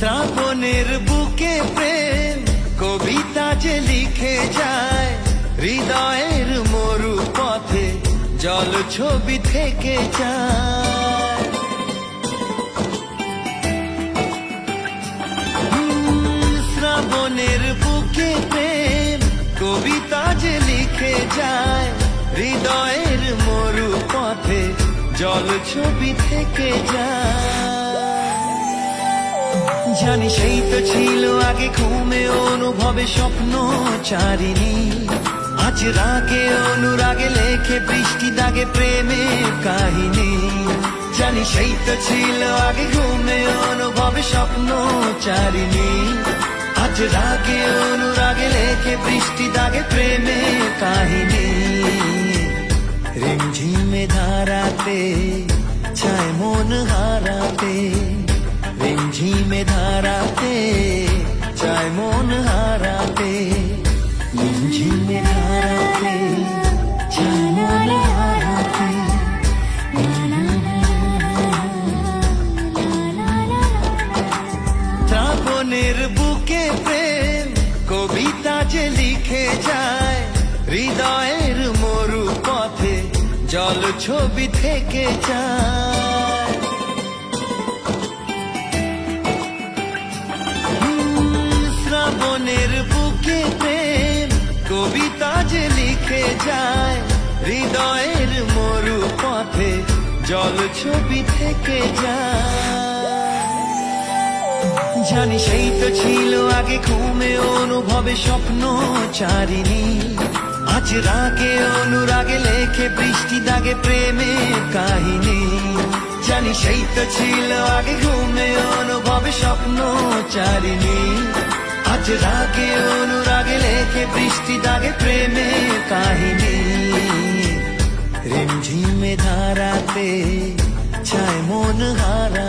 শ্রাবণের বুকে প্রেম কবিতা যে লিখে যায়, হৃদয়ের মরু পথে জল ছবি থেকে যায়। শ্রাবণের বুকে প্রেম কবিতা যে লিখে যায়, হৃদয়ের মরু পথে জল ছবি থেকে যায়। জানি সেই তো ছিল আগে ঘুমে অনুভবে স্বপ্ন চারিনি, আজ রাগে অনুরাগে লেখে বৃষ্টি দাগে প্রেমের কাহিনী। জানি সেই তো ছিল আগে ঘুমে অনুভবে স্বপ্ন চারিনি, আজ রাগে অনুরাগে লেখে বৃষ্টি দাগে প্রেমের কাহিনী। রিমঝিমে ধারাতে চায় মন হারাতে, রিমঝিমে ধারাতে চায় মন হারাতে, রিমঝিমে ধারাতে চায় মন হারাতে। শ্রাবণের বুকে প্রেম কবিতা যে লিখে যায়, হৃদয়ের মরু পথে জল ছবি থেকে যায়। শ্রাবণের বুকে প্রেম কবিতা যে লিখে যায়, হৃদয়ের মরু পথে জল ছবি থেকে যায়। জানি সেই তো ছিল আগে ঘুমে অনুভবে স্বপ্ন চারিনি, আজ রাগে অনুরাগে লেখে বৃষ্টি দাগে প্রেমের কাহিনী। জানি সেই তো ছিল আগে ঘুমে অনুভবে স্বপ্ন চারিনি, আজ রাগে অনুরাগে লেখে বৃষ্টি দাগে প্রেমের কাহিনী। রিমঝিমে ধারাতে চায় মন হারা